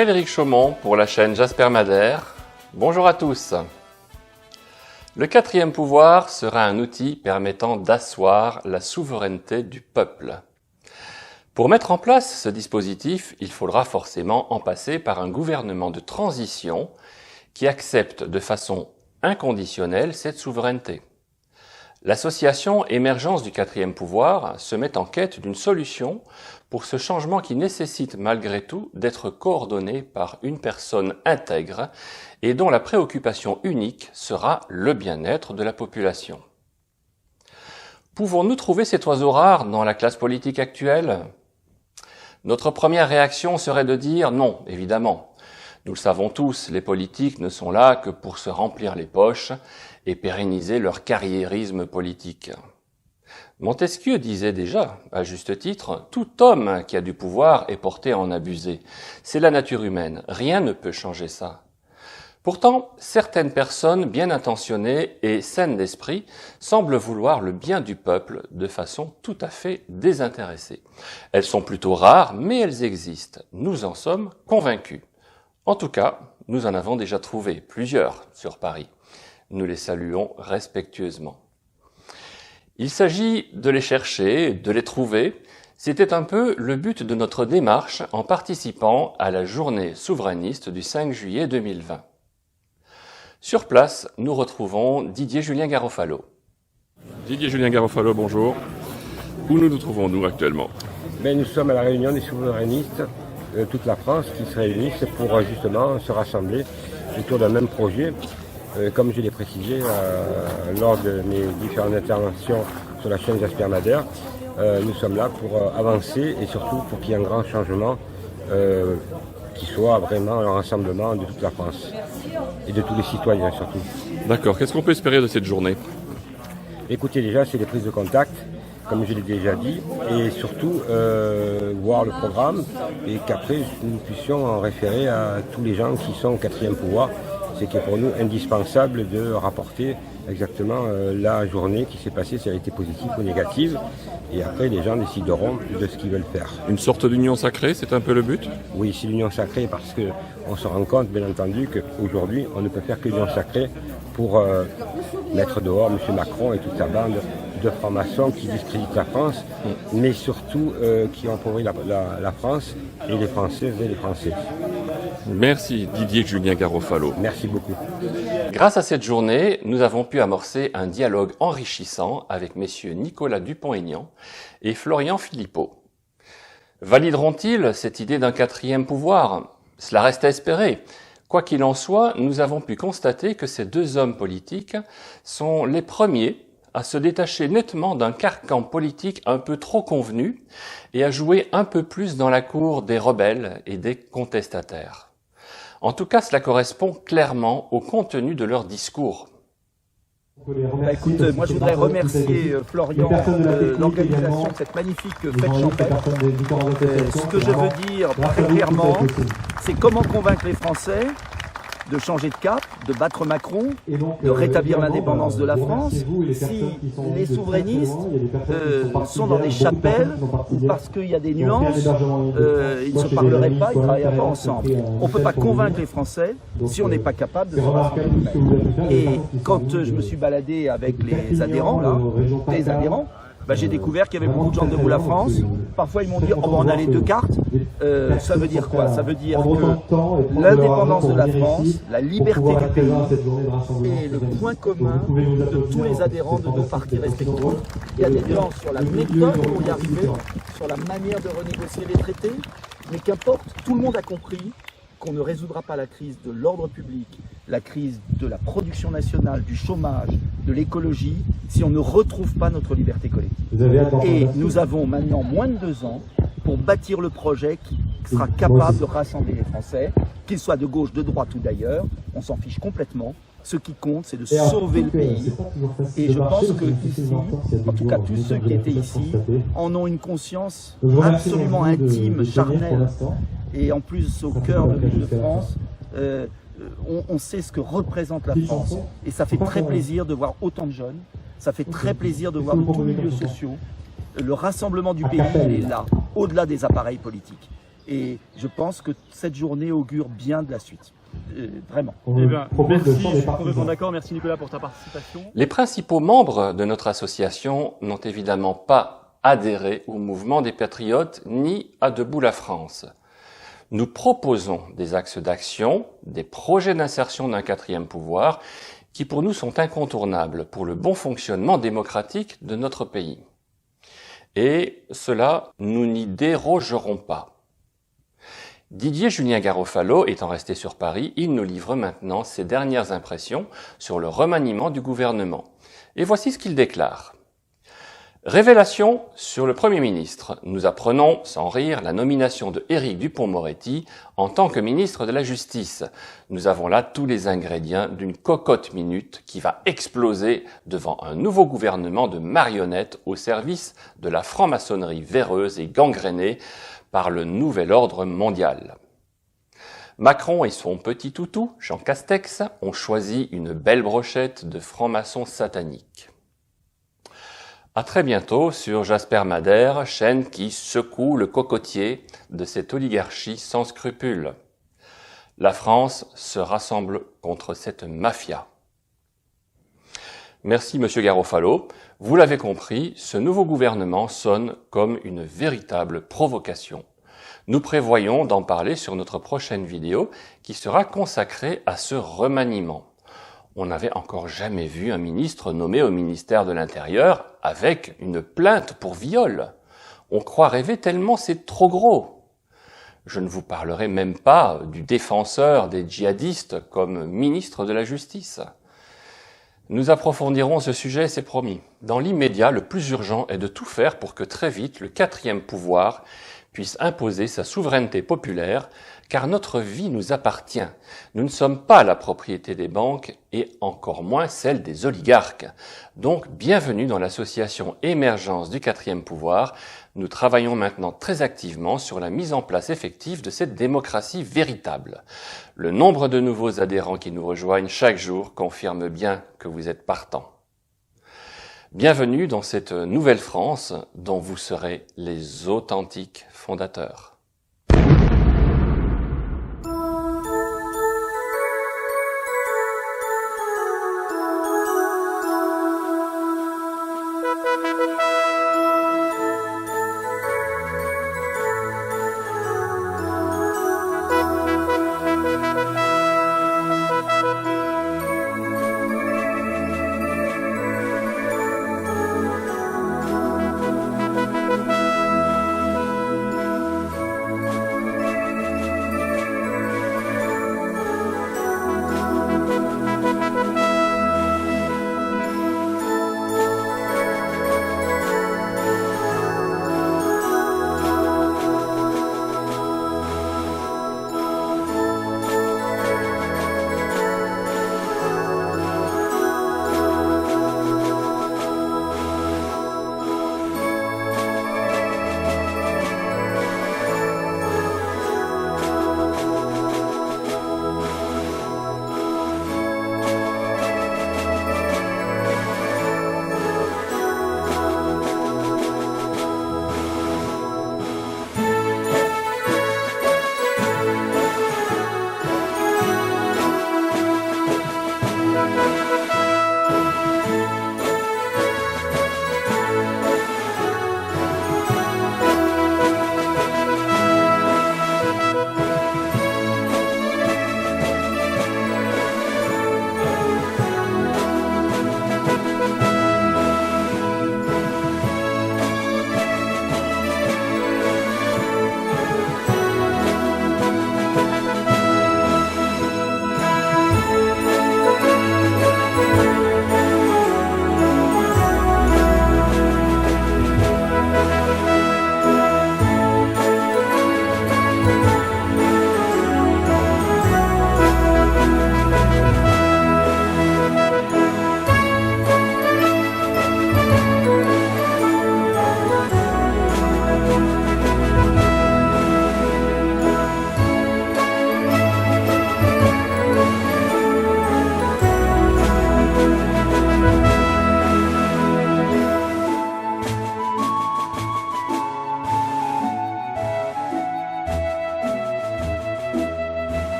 Frédéric Chaumont pour la chaîne Jasper Madère. Bonjour à tous. Le quatrième pouvoir sera un outil permettant d'asseoir la souveraineté du peuple. Pour mettre en place ce dispositif, il faudra forcément en passer par un gouvernement de transition qui accepte de façon inconditionnelle cette souveraineté. L'association Émergence du quatrième pouvoir se met en quête d'une solution pour ce changement qui nécessite malgré tout d'être coordonné par une personne intègre et dont la préoccupation unique sera le bien-être de la population. Pouvons-nous trouver cet oiseau rare dans la classe politique actuelle ? Notre première réaction serait de dire non, évidemment. Nous le savons tous, les politiques ne sont là que pour se remplir les poches et pérenniser leur carriérisme politique. Montesquieu disait déjà, à juste titre, « Tout homme qui a du pouvoir est porté à en abuser. C'est la nature humaine, rien ne peut changer ça. » Pourtant, certaines personnes bien intentionnées et saines d'esprit semblent vouloir le bien du peuple de façon tout à fait désintéressée. Elles sont plutôt rares, mais elles existent. Nous en sommes convaincus. En tout cas, nous en avons déjà trouvé plusieurs sur Paris. Nous les saluons respectueusement. Il s'agit de les chercher, de les trouver. C'était un peu le but de notre démarche en participant à la journée souverainiste du 5 juillet 2020. Sur place, nous retrouvons Didier Julien Garofalo. Didier Julien Garofalo, bonjour. Où nous trouvons-nous actuellement ? Nous sommes à la réunion des souverainistes de toute la France qui se réunissent pour justement se rassembler autour d'un même projet. Comme je l'ai précisé lors de mes différentes interventions sur la chaîne Jasper Madère, nous sommes là pour avancer et surtout pour qu'il y ait un grand changement qui soit vraiment un rassemblement de toute la France et de tous les citoyens surtout. D'accord, qu'est-ce qu'on peut espérer de cette journée ? Écoutez, déjà c'est des prises de contact, comme je l'ai déjà dit, et surtout voir le programme et qu'après nous puissions en référer à tous les gens qui sont au quatrième pouvoir. C'est qui est pour nous indispensable de rapporter exactement la journée qui s'est passée, si elle a été positive ou négative. Et après, les gens décideront de ce qu'ils veulent faire. Une sorte d'union sacrée, c'est un peu le but ? Oui, c'est l'union sacrée parce qu'on se rend compte, bien entendu, qu'aujourd'hui, on ne peut faire que l'union sacrée pour mettre dehors M. Macron et toute sa bande de francs-maçons qui discréditent la France, mais surtout qui ont pourri la France et les Françaises et les Français. Merci Didier Julien Garofalo. Merci beaucoup. Grâce à cette journée, nous avons pu amorcer un dialogue enrichissant avec messieurs Nicolas Dupont-Aignan et Florian Philippot. Valideront-ils cette idée d'un quatrième pouvoir ? Cela reste à espérer. Quoi qu'il en soit, nous avons pu constater que ces deux hommes politiques sont les premiers à se détacher nettement d'un carcan politique un peu trop convenu et à jouer un peu plus dans la cour des rebelles et des contestataires. En tout cas, cela correspond clairement au contenu de leur discours. Écoute, moi je voudrais remercier Florian de l'organisation de cette magnifique fête champêtre. Ce que je veux dire très clairement, c'est comment convaincre les Français de changer de cap, de battre Macron, de rétablir l'indépendance de la France, si les souverainistes sont dans des chapelles ou parce qu'il y a des nuances, ils ne se parleraient pas, ils ne travailleraient pas ensemble. On ne peut pas convaincre les Français si on n'est pas capable de se rassembler. Et quand je me suis baladé avec les adhérents, j'ai découvert qu'il y avait beaucoup de gens de debout la France. Parfois, ils m'ont dit « on a les deux cartes ». Ça veut dire quoi? Ça veut dire que l'indépendance de la France, la liberté du pays est le point commun de tous les adhérents de nos partis respectifs. Il y a des nuances sur la méthode pour y arriver, sur la manière de renégocier les traités, mais qu'importe, tout le monde a compris qu'on ne résoudra pas la crise de l'ordre public, la crise de la production nationale, du chômage, de l'écologie, si on ne retrouve pas notre liberté collective. Et nous avons maintenant moins de 2 ans pour bâtir le projet qui sera capable de rassembler les Français, qu'ils soient de gauche, de droite ou d'ailleurs, on s'en fiche complètement. Ce qui compte, c'est de sauver le pays. Et je pense que ici, en tout cas tous ceux qui étaient ici, en ont une conscience absolument intime, charnelle, et en plus au cœur de l'île de France. On sait ce que représente la France. Et ça fait très plaisir de voir autant de jeunes, ça fait très plaisir de voir tous les milieux sociaux. Le rassemblement du pays, il est là, au-delà des appareils politiques. Et je pense que cette journée augure bien de la suite. Vraiment. Merci, complètement d'accord. Merci Nicolas pour ta participation. Les principaux membres de notre association n'ont évidemment pas adhéré au mouvement des Patriotes ni à Debout la France. Nous proposons des axes d'action, des projets d'insertion d'un quatrième pouvoir qui pour nous sont incontournables pour le bon fonctionnement démocratique de notre pays. Et cela, nous n'y dérogerons pas. Didier Julien Garofalo étant resté sur Paris, il nous livre maintenant ses dernières impressions sur le remaniement du gouvernement. Et voici ce qu'il déclare. Révélation sur le Premier ministre. Nous apprenons, sans rire, la nomination de Éric Dupond-Moretti en tant que ministre de la Justice. Nous avons là tous les ingrédients d'une cocotte minute qui va exploser devant un nouveau gouvernement de marionnettes au service de la franc-maçonnerie véreuse et gangrénée par le nouvel ordre mondial. Macron et son petit toutou, Jean Castex, ont choisi une belle brochette de francs-maçons sataniques. À très bientôt sur Jasper Madère, chaîne qui secoue le cocotier de cette oligarchie sans scrupules. La France se rassemble contre cette mafia. Merci Monsieur Garofalo. Vous l'avez compris, ce nouveau gouvernement sonne comme une véritable provocation. Nous prévoyons d'en parler sur notre prochaine vidéo qui sera consacrée à ce remaniement. On n'avait encore jamais vu un ministre nommé au ministère de l'Intérieur avec une plainte pour viol. On croit rêver tellement c'est trop gros. Je ne vous parlerai même pas du défenseur des djihadistes comme ministre de la Justice. Nous approfondirons ce sujet, c'est promis. Dans l'immédiat, le plus urgent est de tout faire pour que très vite le quatrième pouvoir puisse imposer sa souveraineté populaire, car notre vie nous appartient. Nous ne sommes pas la propriété des banques et encore moins celle des oligarques. Donc, bienvenue dans l'association Émergence du quatrième pouvoir. Nous travaillons maintenant très activement sur la mise en place effective de cette démocratie véritable. Le nombre de nouveaux adhérents qui nous rejoignent chaque jour confirme bien que vous êtes partants. Bienvenue dans cette nouvelle France dont vous serez les authentiques fondateurs.